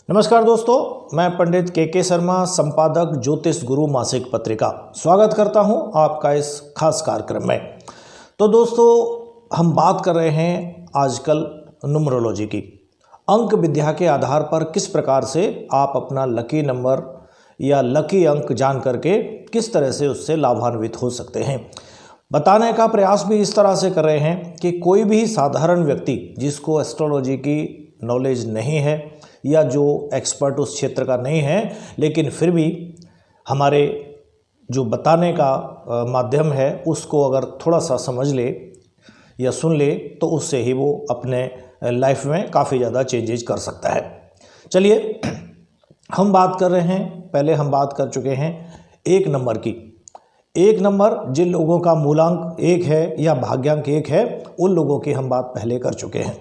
नमस्कार दोस्तों, मैं पंडित के शर्मा, संपादक ज्योतिष गुरु मासिक पत्रिका, स्वागत करता हूं आपका इस खास कार्यक्रम में। तो दोस्तों, हम बात कर रहे हैं आजकल न्यूमरोलॉजी की। अंक विद्या के आधार पर किस प्रकार से आप अपना लकी नंबर या लकी अंक जान करके किस तरह से उससे लाभान्वित हो सकते हैं, बताने का प्रयास भी इस तरह से कर रहे हैं कि कोई भी साधारण व्यक्ति जिसको एस्ट्रोलॉजी की नॉलेज नहीं है या जो एक्सपर्ट उस क्षेत्र का नहीं है, लेकिन फिर भी हमारे जो बताने का माध्यम है उसको अगर थोड़ा सा समझ ले या सुन ले तो उससे ही वो अपने लाइफ में काफ़ी ज़्यादा चेंजेज कर सकता है। चलिए, हम बात कर रहे हैं, पहले हम बात कर चुके हैं एक नंबर की। एक नंबर जिन लोगों का मूलांक 1 है या भाग्यांक 1 है, उन लोगों की हम बात पहले कर चुके हैं।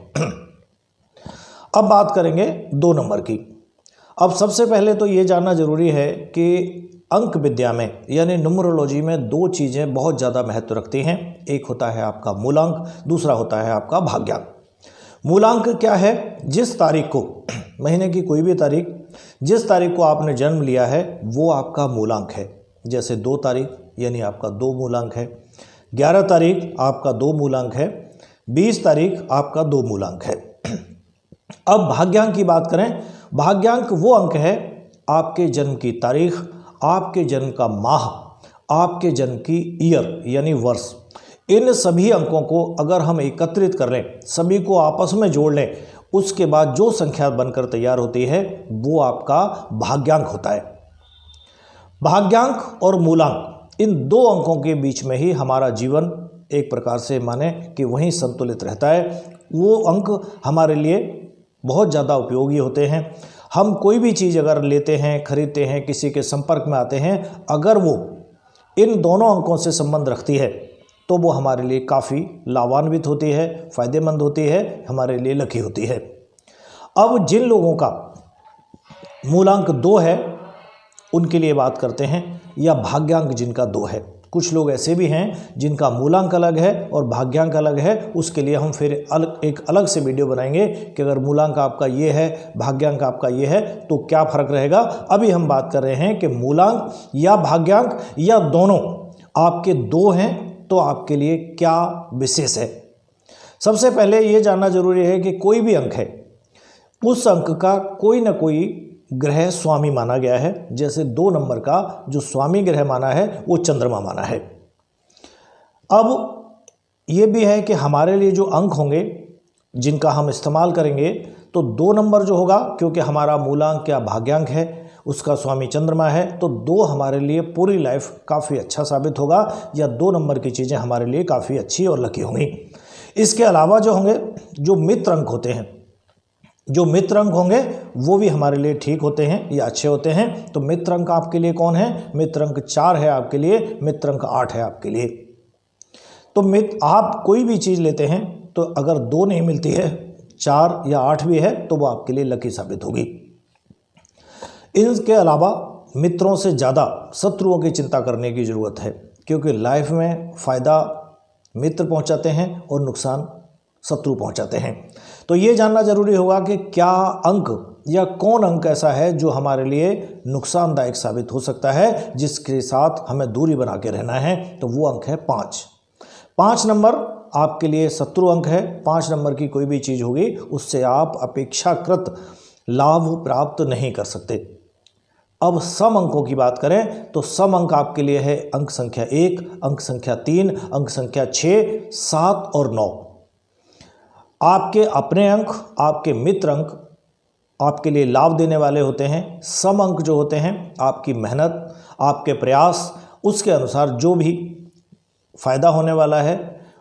अब बात करेंगे 2 नंबर की। अब सबसे पहले तो ये जानना जरूरी है कि अंक विद्या में यानी न्यूमरोलॉजी में 2 चीज़ें बहुत ज़्यादा महत्व रखती हैं। एक होता है आपका मूलांक, दूसरा होता है आपका भाग्यांक। मूलांक क्या है? जिस तारीख को, महीने की कोई भी तारीख, जिस तारीख को आपने जन्म लिया है वो आपका मूलांक है। जैसे 2 तारीख यानी आपका 2 मूलांक है, 11 तारीख आपका 2 मूलांक है, 20 तारीख आपका 2 मूलांक है। अब भाग्यांक की बात करें, भाग्यांक वो अंक है आपके जन्म की तारीख, आपके जन्म का माह, आपके जन्म की ईयर यानी वर्ष। इन सभी अंकों को अगर हम एकत्रित कर लें, सभी को आपस में जोड़ लें, उसके बाद जो संख्या बनकर तैयार होती है वो आपका भाग्यांक होता है। भाग्यांक और मूलांक, इन 2 अंकों के बीच में ही हमारा जीवन एक प्रकार से माने कि वहीं संतुलित रहता है। वो अंक हमारे लिए बहुत ज़्यादा उपयोगी होते हैं। हम कोई भी चीज़ अगर लेते हैं, खरीदते हैं, किसी के संपर्क में आते हैं, अगर वो इन दोनों अंकों से संबंध रखती है तो वो हमारे लिए काफ़ी लाभान्वित होती है, फ़ायदेमंद होती है, हमारे लिए लकी होती है। अब जिन लोगों का मूलांक 2 है उनके लिए बात करते हैं, या भाग्यांक जिनका 2 है। कुछ लोग ऐसे भी हैं जिनका मूलांक अलग है और भाग्यांक अलग है। उसके लिए हम फिर एक अलग से वीडियो बनाएंगे कि अगर मूलांक आपका ये है, भाग्यांक आपका ये है, तो क्या फ़र्क रहेगा। अभी हम बात कर रहे हैं कि मूलांक या भाग्यांक या दोनों आपके 2 हैं तो आपके लिए क्या विशेष है। सबसे पहले ये जानना जरूरी है कि कोई भी अंक है, उस अंक का कोई ना कोई ग्रह स्वामी माना गया है। जैसे 2 नंबर का जो स्वामी ग्रह माना है वो चंद्रमा माना है। अब ये भी है कि हमारे लिए जो अंक होंगे जिनका हम इस्तेमाल करेंगे, तो 2 नंबर जो होगा, क्योंकि हमारा मूलांक या भाग्यांक है, उसका स्वामी चंद्रमा है, तो 2 हमारे लिए पूरी लाइफ काफ़ी अच्छा साबित होगा, या 2 नंबर की चीज़ें हमारे लिए काफ़ी अच्छी और लकी होंगी। इसके अलावा जो होंगे, जो मित्र अंक होते हैं, जो मित्र अंक होंगे वो भी हमारे लिए ठीक होते हैं या अच्छे होते हैं। तो मित्र अंक आपके लिए कौन है? मित्र अंक 4 है आपके लिए, मित्र अंक 8 है आपके लिए। तो आप कोई भी चीज़ लेते हैं तो अगर 2 नहीं मिलती है, 4 या 8 भी है, तो वो आपके लिए लकी साबित होगी। इसके अलावा मित्रों से ज़्यादा शत्रुओं की चिंता करने की ज़रूरत है, क्योंकि लाइफ में फ़ायदा मित्र पहुंचाते हैं और नुकसान शत्रु पहुंचाते हैं। तो ये जानना जरूरी होगा कि क्या अंक या कौन अंक ऐसा है जो हमारे लिए नुकसानदायक साबित हो सकता है, जिसके साथ हमें दूरी बना के रहना है। तो वो अंक है 5। 5 नंबर आपके लिए शत्रु अंक है। 5 नंबर की कोई भी चीज़ होगी उससे आप अपेक्षाकृत लाभ प्राप्त नहीं कर सकते। अब सम अंकों की बात करें तो सम अंक आपके लिए है अंक संख्या 1, अंक संख्या 3, अंक संख्या 6, 7 और 9। आपके अपने अंक, आपके मित्र अंक आपके लिए लाभ देने वाले होते हैं। सम अंक जो होते हैं आपकी मेहनत, आपके प्रयास, उसके अनुसार जो भी फायदा होने वाला है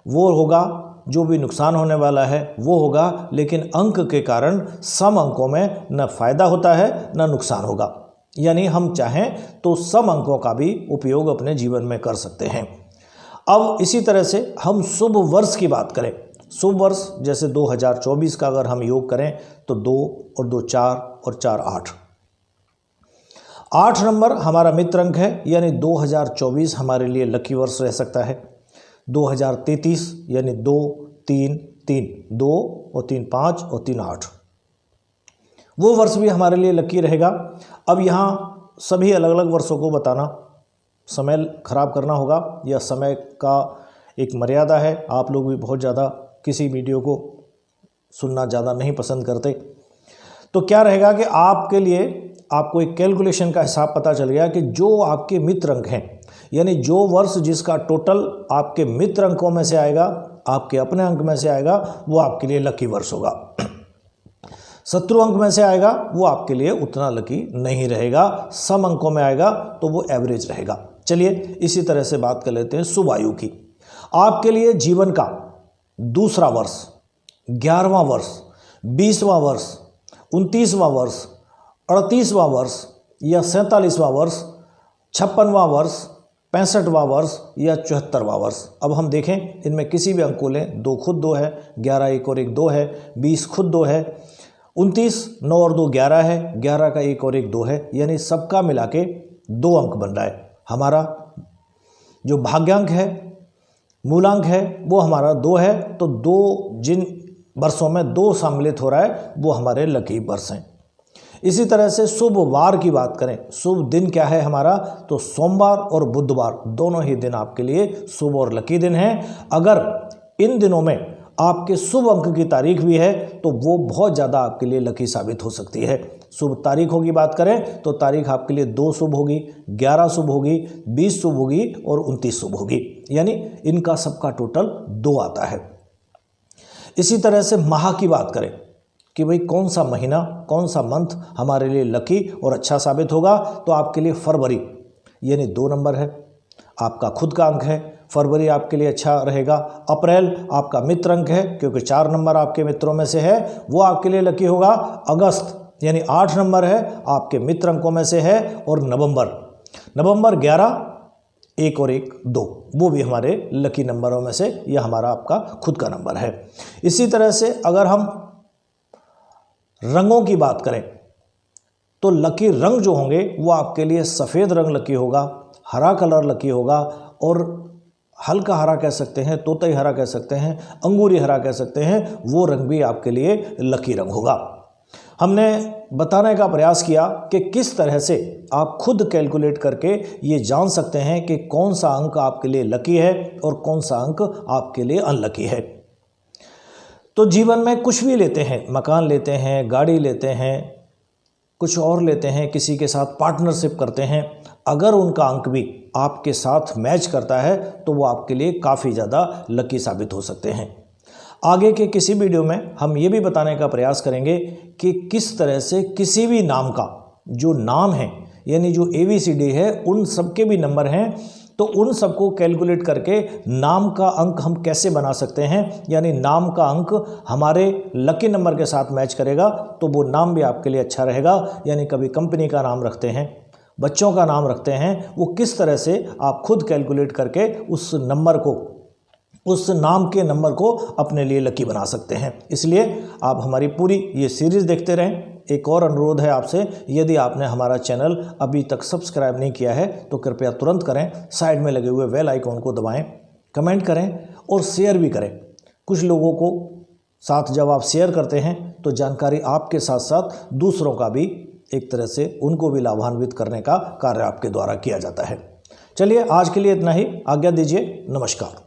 वो होगा, जो भी नुकसान होने वाला है वो होगा। लेकिन अंक के कारण सम अंकों में न फायदा होता है न नुकसान होगा। यानी हम चाहें तो सम अंकों का भी उपयोग अपने जीवन में कर सकते हैं। अब इसी तरह से हम शुभ वर्ष की बात करें, शुभ वर्ष जैसे 2024 का अगर हम योग करें तो 2 और 2 4 और 4 8। 8 नंबर हमारा मित्र अंक है, यानी 2024 हमारे लिए लकी वर्ष रह सकता है। 2033 यानी 2 3 3, 2 और 3 5 और 3 8। वो वर्ष भी हमारे लिए लकी रहेगा। अब यहाँ सभी अलग अलग वर्षों को बताना समय खराब करना होगा, या समय का एक मर्यादा है। आप लोग भी बहुत ज़्यादा किसी वीडियो को सुनना ज़्यादा नहीं पसंद करते। तो क्या रहेगा कि आपके लिए आपको एक कैलकुलेशन का हिसाब पता चल गया कि जो आपके मित्र अंक हैं, यानी जो वर्ष जिसका टोटल आपके मित्र अंकों में से आएगा, आपके अपने अंक में से आएगा, वो आपके लिए लकी वर्ष होगा। शत्रु अंक में से आएगा वो आपके लिए उतना लकी नहीं रहेगा। सम अंकों में आएगा तो वो एवरेज रहेगा। चलिए इसी तरह से बात कर लेते हैं शुभ आयु की। आपके लिए जीवन का दूसरा वर्ष, 11वां वर्ष, 20वां वर्ष, 29वां वर्ष, 38वां वर्ष या 47वां वर्ष, 56वां वर्ष, 65वां वर्ष या 74वां वर्ष। अब हम देखें इनमें किसी भी अंक को लें, 2 खुद 2 है, 11 1 और 1 2 है, 20 खुद 2 है, 29 9 और 2 11 है, 11 का 1 और 1 2 है, यानी सबका मिला के 2 अंक बन रहा है। हमारा जो भाग्यांक है, मूलांक है, वो हमारा 2 है। तो 2 जिन वर्षों में 2 सम्मिलित हो रहा है वो हमारे लकी वर्ष हैं। इसी तरह से शुभ वार की बात करें, शुभ दिन क्या है हमारा, तो सोमवार और बुधवार दोनों ही दिन आपके लिए शुभ और लकी दिन हैं। अगर इन दिनों में आपके शुभ अंक की तारीख भी है तो वो बहुत ज़्यादा आपके लिए लकी साबित हो सकती है। शुभ तारीखों की बात करें तो तारीख आपके लिए 2 शुभ होगी, 11 शुभ होगी, 20 शुभ होगी और 29 शुभ होगी, यानी इनका सबका टोटल 2 आता है। इसी तरह से माह की बात करें कि भाई कौन सा महीना, कौन सा मंथ हमारे लिए लकी और अच्छा साबित होगा, तो आपके लिए फरवरी यानी 2 नंबर है, आपका खुद का अंक है, फरवरी आपके लिए अच्छा रहेगा। अप्रैल आपका मित्र अंक है क्योंकि 4 नंबर आपके मित्रों में से है, वो आपके लिए लकी होगा। अगस्त यानी 8 नंबर है, आपके मित्र अंकों में से है। और नवंबर 11 1 और 1 2, वो भी हमारे लकी नंबरों में से, यह हमारा आपका खुद का नंबर है। इसी तरह से अगर हम रंगों की बात करें तो लकी रंग जो होंगे वो आपके लिए सफ़ेद रंग लकी होगा, हरा कलर लकी होगा, और हल्का हरा कह सकते हैं, तोतई हरा कह सकते हैं, अंगूरी हरा कह सकते हैं, वो रंग भी आपके लिए लकी रंग होगा। हमने बताने का प्रयास किया कि किस तरह से आप खुद कैलकुलेट करके ये जान सकते हैं कि कौन सा अंक आपके लिए लकी है और कौन सा अंक आपके लिए अनलकी है। तो जीवन में कुछ भी लेते हैं, मकान लेते हैं, गाड़ी लेते हैं, कुछ और लेते हैं, किसी के साथ पार्टनरशिप करते हैं, अगर उनका अंक भी आपके साथ मैच करता है तो वो आपके लिए काफ़ी ज़्यादा लकी साबित हो सकते हैं। आगे के किसी वीडियो में हम ये भी बताने का प्रयास करेंगे कि किस तरह से किसी भी नाम का जो नाम है, यानी जो ABCD है, उन सब के भी नंबर हैं, तो उन सबको कैलकुलेट करके नाम का अंक हम कैसे बना सकते हैं, यानी नाम का अंक हमारे लकी नंबर के साथ मैच करेगा तो वो नाम भी आपके लिए अच्छा रहेगा। यानी कभी कंपनी का नाम रखते हैं, बच्चों का नाम रखते हैं, वो किस तरह से आप खुद कैलकुलेट करके उस नंबर को, उस नाम के नंबर को अपने लिए लकी बना सकते हैं। इसलिए आप हमारी पूरी ये सीरीज़ देखते रहें। एक और अनुरोध है आपसे, यदि आपने हमारा चैनल अभी तक सब्सक्राइब नहीं किया है तो कृपया तुरंत करें, साइड में लगे हुए बेल आइकॉन को दबाएं, कमेंट करें और शेयर भी करें। कुछ लोगों को साथ जब आप शेयर करते हैं तो जानकारी आपके साथ साथ दूसरों का भी एक तरह से उनको भी लाभान्वित करने का कार्य आपके द्वारा किया जाता है। चलिए आज के लिए इतना ही, आज्ञा दीजिए, नमस्कार।